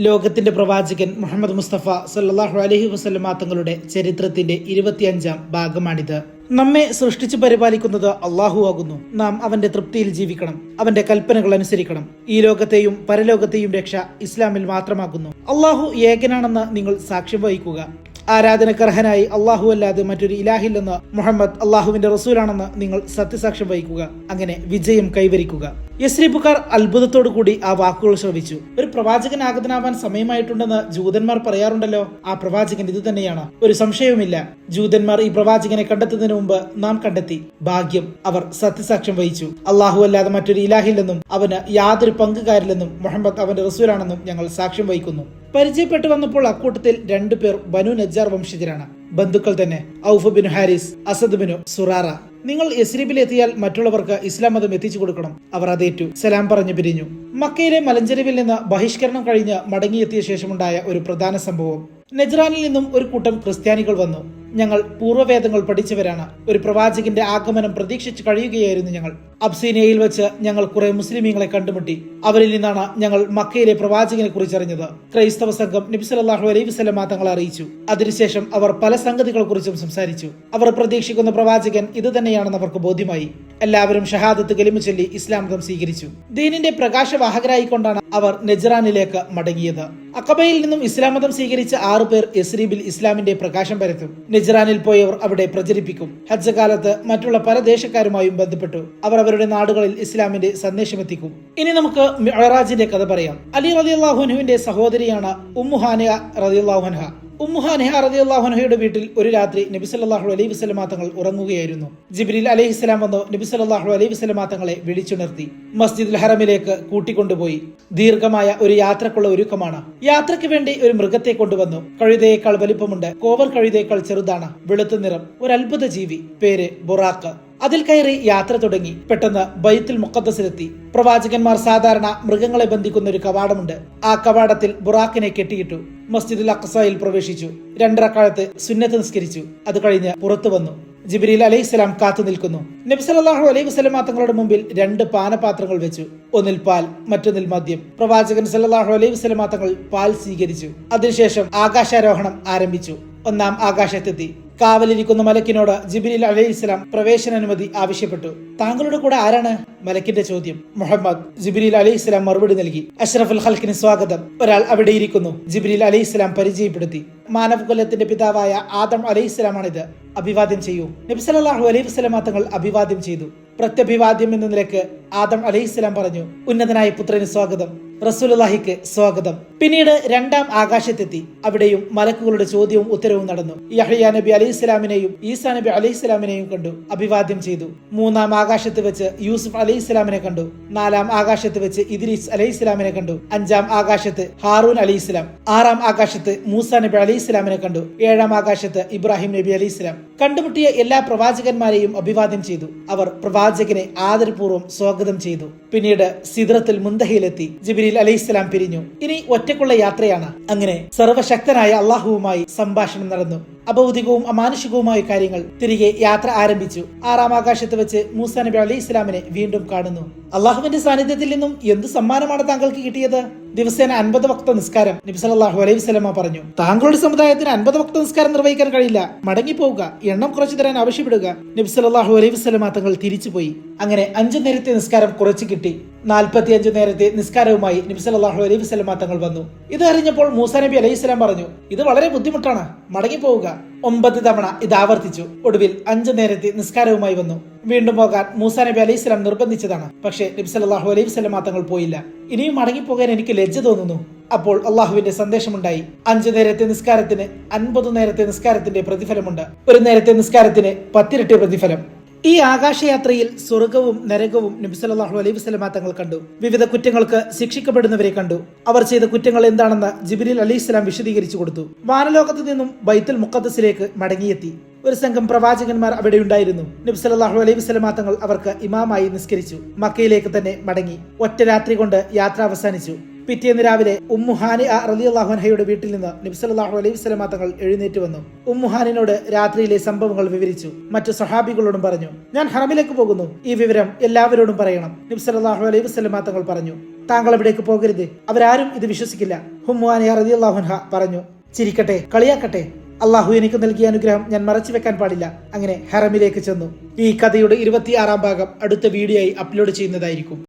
ലോകത്തിന്റെ പ്രവാചകൻ മുഹമ്മദ് മുസ്തഫ സല്ലല്ലാഹു അലൈഹി വസല്ലമ തങ്ങളുടെ ചരിത്രത്തിന്റെ 25-ാം ഭാഗമാണിത്. നമ്മെ സൃഷ്ടിച്ചു പരിപാലിക്കുന്നത് അള്ളാഹു ആകുന്നു. നാം അവന്റെ തൃപ്തിയിൽ ജീവിക്കണം, അവന്റെ കൽപ്പനകൾ അനുസരിക്കണം. ഈ ലോകത്തെയും പരലോകത്തെയും രക്ഷ ഇസ്ലാമിൽ മാത്രമാകുന്നു. അള്ളാഹു ഏകനാണെന്ന് നിങ്ങൾ സാക്ഷ്യം വഹിക്കുക. ആരാധനക്കർഹനായി അള്ളാഹു അല്ലാതെ മറ്റൊരു ഇലാഹില്ലെന്ന് മുഹമ്മദ് അള്ളാഹുവിന്റെ റസൂലാണെന്ന് നിങ്ങൾ സത്യസാക്ഷ്യം വഹിക്കുക. അങ്ങനെ വിജയം കൈവരിക്കുക. യസ്രിബുകാർ അത്ഭുതത്തോടു കൂടി ആ വാക്കുകൾ ശ്രവിച്ചു. ഒരു പ്രവാചകൻ ആഗതനാവാൻ സമയമായിട്ടുണ്ടെന്ന് ജൂതന്മാർ പറയാറുണ്ടല്ലോ. ആ പ്രവാചകൻ ഇത് തന്നെയാണ്, ഒരു സംശയവുമില്ല. ജൂതന്മാർ ഈ പ്രവാചകനെ കണ്ടെത്തുന്നതിന് മുമ്പ് നാം കണ്ടെത്തി. ഭാഗ്യം, അവർ സത്യസാക്ഷ്യം വഹിച്ചു. അള്ളാഹു അല്ലാതെ മറ്റൊരു ഇലാഹില്ലെന്നും അവന് യാതൊരു പങ്കുകാരില്ലെന്നും മുഹമ്മദ് അവന്റെ റസൂലാണെന്നും ഞങ്ങൾ സാക്ഷ്യം വഹിക്കുന്നു. പരിചയപ്പെട്ടു വന്നപ്പോൾ അക്കൂട്ടത്തിൽ 2 പേർ ബനു നജ്ജാർ വംശജരാണ്, ബന്ധുക്കൾ തന്നെ. ഔഫ് ബിൻ ഹാരിസ്, അസദ് ബിനു സുറാറ. നിങ്ങൾ യസ്രിബിലെത്തിയാൽ മറ്റുള്ളവർക്ക് ഇസ്ലാം മതം എത്തിച്ചു കൊടുക്കണം. അവർ അതേറ്റു. സലാം പറഞ്ഞു പിരിഞ്ഞു. മക്കയിലെ മലഞ്ചെരിവിൽ നിന്ന് ബഹിഷ്കരണം കഴിഞ്ഞ് മടങ്ങിയെത്തിയ ശേഷമുണ്ടായ ഒരു പ്രധാന സംഭവം. നജ്റാനിൽ നിന്നും ഒരു കൂട്ടം ക്രിസ്ത്യാനികൾ വന്നു. ഞങ്ങൾ പൂർവ്വവേദങ്ങൾ പഠിച്ചവരാണ്. ഒരു പ്രവാചകന്റെ ആഗമനം പ്രതീക്ഷിച്ച് കഴിയുകയായിരുന്നു ഞങ്ങൾ. അബ്സീനിയയിൽ വെച്ച് ഞങ്ങൾ കുറെ മുസ്ലിമീങ്ങളെ കണ്ടുമുട്ടി. അവരിൽ നിന്നാണ് ഞങ്ങൾ മക്കയിലെ പ്രവാചകനെ കുറിച്ച് അറിഞ്ഞത്. ക്രൈസ്തവ സംഘം നബി സല്ലല്ലാഹു അലൈഹി വസല്ലമ തങ്ങളെ അറിയിച്ചു. അതിനുശേഷം അവർ പല സംഗതികളെ കുറിച്ചും സംസാരിച്ചു. അവർ പ്രതീക്ഷിക്കുന്ന പ്രവാചകൻ ഇത് തന്നെയാണെന്ന് അവർക്ക് ബോധ്യമായി. എല്ലാവരും ഷഹാദത്ത് കലിമ ചൊല്ലി ഇസ്ലാം മതം സ്വീകരിച്ചു. ദീനിന്റെ പ്രകാശവാഹകരായിക്കൊണ്ടാണ് അവർ നജ്റാനിലേക്ക് മടങ്ങിയത്. അഖബയിൽ നിന്നും ഇസ്ലാം മതം സ്വീകരിച്ച 6 പേർ യസ്രിബിൽ ഇസ്ലാമിന്റെ പ്രകാശം പരത്തും. നജ്റാനിൽ പോയവർ അവിടെ പ്രചരിപ്പിക്കും. ഹജ്ജ് കാലത്ത് മറ്റുള്ള പല ദേശക്കാരുമായും ബന്ധപ്പെട്ടു അവർ അവരുടെ നാടുകളിൽ ഇസ്ലാമിന്റെ സന്ദേശം എത്തിക്കും. ഇനി നമുക്ക് മിഅ്റാജിന്റെ കഥ പറയാം. അലി റളിയല്ലാഹു അൻഹുവിന്റെ സഹോദരിയാണ് ഉമ്മു ഹാനിയ റളിയല്ലാഹു അൻഹ. ഉമ്മു ഹാനിയ റളിയല്ലാഹു അൻഹയുടെ വീട്ടിൽ ഒരു രാത്രി നബി സല്ലല്ലാഹു അലൈഹി വസല്ലമ തങ്ങൾ ഉറങ്ങുകയായിരുന്നു. ജിബ്രീൽ അലൈഹിസ്സലാം വന്ന് നബി സല്ലല്ലാഹു അലൈഹി വസല്ലമ തങ്ങളെ വിളിച്ചുണർത്തി മസ്ജിദുൽ ഹറമിലേക്ക് കൂട്ടിക്കൊണ്ടുപോയി. ദീർഘമായ ഒരു യാത്രക്കുള്ള ഒരുക്കമാണ്. യാത്രയ്ക്ക് വേണ്ടി ഒരു മൃഗത്തെ കൊണ്ടുവന്നു. കഴുതയേക്കാൾ വലിപ്പമുണ്ട്, കോവർ കഴുതയേക്കാൾ ചെറുതാണ്, വെളുത്ത നിറം, ഒരു അത്ഭുത ജീവി. പേര് ബുറാഖ്. അതിൽ കയറി യാത്ര തുടങ്ങി. പെട്ടെന്ന് ബൈത്തുൽ മുഖദ്ദസിലെത്തി. പ്രവാചകന്മാർ സാധാരണ മൃഗങ്ങളെ ബന്ധിക്കുന്ന ഒരു കവാടമുണ്ട്. ആ കവാടത്തിൽ ബുറാഖിനെ കെട്ടിയിട്ടു. മസ്ജിദുൽ അഖ്സയിൽ പ്രവേശിച്ചു. 2 റക്അത്ത് സുന്നത്ത് നിസ്കരിച്ചു. അത് കഴിഞ്ഞ് പുറത്തു വന്നു. ജിബ്രീൽ അലൈഹിസ്സലാം കാത്തു നിൽക്കുന്നു. നബി സല്ലല്ലാഹു അലൈഹി വസല്ലമ തങ്ങളുടെ മുമ്പിൽ 2 പാനപാത്രങ്ങൾ വെച്ചു. ഒന്നിൽ പാൽ, മറ്റൊന്നിൽ മദ്യം. പ്രവാചകൻ സല്ലല്ലാഹു അലൈഹി വസല്ലമ തങ്ങൾ പാൽ സ്വീകരിച്ചു. അതിനുശേഷം ആകാശാരോഹണം ആരംഭിച്ചു. 1-ാം ആകാശത്തെത്തി. കാവലിരിക്കുന്ന മലക്കിനോട് ജിബ്രീൽ അലൈഹിസ്സലാം പ്രവേശനാനുമതി ആവശ്യപ്പെട്ടു. താങ്കളുടെ കൂടെ ആരാണ്? മലക്കിന്റെ ചോദ്യം. മുഹമ്മദ്. ജിബ്രീൽ അലൈഹിസ്സലാം മറുപടി നൽകി. അഷ്റഫുൽ ഖൽഖിന് സ്വാഗതം. ഒരാൾ അവിടെ ഇരിക്കുന്നു. ജിബ്രീൽ അലൈഹിസ്സലാം പരിചയപ്പെടുത്തി. മാനവകുലത്തിന്റെ പിതാവായ ആദം അലൈഹിസ്സലാമാണിത്. അഭിവാദ്യം ചെയ്യൂ. നബി സല്ലല്ലാഹു അലൈഹി വസല്ലമ തങ്ങൾ അഭിവാദ്യം ചെയ്തു. പ്രത്യഭിവാദ്യം എന്ന നിലക്ക് ആദം അലൈഹിസ്സലാം പറഞ്ഞു, ഉന്നതനായ പുത്രന് സ്വാഗതം, റസൂലുള്ളാഹിക്ക് സ്വാഗതം. പിന്നീട് 2-ാം ആകാശത്തെത്തി. അവിടെയും മലക്കുകളുടെ ചോദ്യവും ഉത്തരവും നടന്നു. യഹ്യ നബി അലൈഹിസ്സലാമിനെയും ഈസാ നബി അലൈഹിസ്സലാമിനെയും കണ്ടു, അഭിവാദ്യം ചെയ്തു. 3-ാം ആകാശത്ത് വെച്ച് യൂസുഫ് അലൈഹിസ്സലാമിനെ കണ്ടു. 4-ാം ആകാശത്ത് വെച്ച് ഇദ്രീസ് അലൈഹിസ്സലാമിനെ കണ്ടു. 5-ാം ആകാശത്ത് ഹാറൂൻ അലൈഹിസ്സലാം. 6-ാം ആകാശത്ത് മൂസാ നബി അലൈഹിസ്സലാമിനെ കണ്ടു. 7-ാം ആകാശത്ത് ഇബ്രാഹിം നബി അലൈഹിസ്സലാം. കണ്ടുമുട്ടിയ എല്ലാ പ്രവാചകന്മാരെയും അഭിവാദ്യം ചെയ്തു. അവർ പ്രവാചകനെ ആദരപൂർവ്വം സ്വാഗതം ചെയ്തു. പിന്നീട് സിദ്റത്തുൽ മുന്തഹയിലെത്തി. ജിബ്രീൽ അലൈഹിസ്സലാം പിരിഞ്ഞു. ഇനി ഒറ്റക്കുള്ള യാത്രയാണ്. അങ്ങനെ സർവശക്തനായ അള്ളാഹുവുമായി സംഭാഷണം നടന്നു. അഭൗതികവും അമാനുഷികവുമായ കാര്യങ്ങൾ. തിരികെ യാത്ര ആരംഭിച്ചു. 6-ാം ആകാശത്ത് വെച്ച് മൂസാ നബി അലൈഹിസ്സലാമിനെ വീണ്ടും കാണുന്നു. അള്ളാഹുവിന്റെ സാന്നിധ്യത്തിൽ നിന്നും എന്ത് സമ്മാനമാണ് താങ്കൾക്ക് കിട്ടിയത്? ദിവസേന 50 വക്ത നിസ്കാരം. നബി സല്ലല്ലാഹു അലൈഹി വസല്ലമ പറഞ്ഞു, താങ്കളുടെ സമുദായത്തിന് 50 വക്ത നിസ്കാരം നിർവഹിക്കാൻ കഴിയില്ല, മടങ്ങിപ്പോവുക, എണ്ണം കുറച്ചു തരാൻ ആവശ്യപ്പെടുക. നബി സല്ലല്ലാഹു അലൈഹി വസല്ലമ തങ്ങൾ തിരിച്ചുപോയി. അങ്ങനെ 5 നേരത്തെ നിസ്കാരം കുറച്ചു കിട്ടി. 45 നേരത്തെ നിസ്കാരവുമായി നബി സല്ലല്ലാഹു അലൈഹി വസല്ലമ തങ്ങൾ വന്നു. ഇത് അറിഞ്ഞപ്പോൾ മൂസാ നബി അലൈഹിസ്സലാം പറഞ്ഞു, ഇത് വളരെ ബുദ്ധിമുട്ടാണ്, മടങ്ങിപ്പോവുക. 9 തവണ ഇത് ആവർത്തിച്ചു. ഒടുവിൽ 5 നേരത്തെ നിസ്കാരവുമായി വന്നു. വീണ്ടും പോകാൻ മൂസാ നബി അലൈഹിസ്സലാം നിർബന്ധിച്ചതാണ്. പക്ഷേ നബി സല്ലല്ലാഹു അലൈഹി വസല്ലമ തങ്ങൾ പോയില്ല. ഇനിയും മടങ്ങിപ്പോകാൻ എനിക്ക് ലജ്ജ തോന്നുന്നു. അപ്പോൾ അള്ളാഹുവിന്റെ സന്ദേശമുണ്ടായി. 5 നേരത്തെ നിസ്കാരത്തിന് 50 നേരത്തെ നിസ്കാരത്തിന്റെ പ്രതിഫലമുണ്ട്. 1 നേരത്തെ നിസ്കാരത്തിന് 10 ഇരട്ടി പ്രതിഫലം. ഈ ആകാശയാത്രയിൽ സ്വർഗവും നരകവും നബി സല്ലല്ലാഹു അലൈഹി വസല്ലമ തങ്ങൾ കണ്ടു. വിവിധ കുറ്റങ്ങൾക്ക് ശിക്ഷിക്കപ്പെടുന്നവരെ കണ്ടു. അവർ ചെയ്ത കുറ്റങ്ങൾ എന്താണെന്ന് ജിബ്രീൽ അലൈഹിസ്സലാം വിശദീകരിച്ചു കൊടുത്തു. വാനലോകത്ത് നിന്നും ബൈത്തുൽ മുഖദ്ദസിലേക്ക് മടങ്ങിയെത്തി. ഒരു സംഘം പ്രവാചകന്മാർ അവിടെ ഉണ്ടായിരുന്നു. നബി സല്ലല്ലാഹു അലൈഹി വസല്ലമ തങ്ങൾ അവർക്ക് ഇമാമായി നിസ്കരിച്ചു. മക്കയിലേക്ക് തന്നെ മടങ്ങി. ഒറ്റ രാത്രി കൊണ്ട് യാത്ര അവസാനിച്ചു. പിറ്റേന്ന് രാവിലെ ഉമ്മുഹാനി റളിയല്ലാഹു അൻഹയുടെ വീട്ടിൽ നിന്ന് നബി സല്ലല്ലാഹു അലൈഹി വസല്ലമ തങ്ങൾ എഴുന്നേറ്റ് വന്നു. ഉമ്മുഹാനിനോട് രാത്രിയിലെ സംഭവങ്ങൾ വിവരിച്ചു. മറ്റു സഹാബികളോടും പറഞ്ഞു, ഞാൻ ഹറമിലേക്ക് പോകുന്നു, ഈ വിവരം എല്ലാവരോടും പറയണം. നബി സല്ലല്ലാഹു അലൈഹി വസല്ലമ തങ്ങൾ പറഞ്ഞു, താങ്കൾ അവിടേക്ക് പോകരുത്, അവരാരും ഇത് വിശ്വസിക്കില്ല. ഉമ്മുഹാനി റളിയല്ലാഹു അൻഹ പറഞ്ഞു, ചിരിക്കട്ടെ, കളിയാക്കട്ടെ, അള്ളാഹു എനിക്ക് നൽകിയ അനുഗ്രഹം ഞാൻ മറച്ചു വെക്കാൻ പാടില്ല. അങ്ങനെ ഹറമിലേക്ക് ചെന്നു. ഈ കഥയുടെ 26-ാം ഭാഗം അടുത്ത വീഡിയോ ആയി അപ്ലോഡ് ചെയ്യുന്നതായിരിക്കും.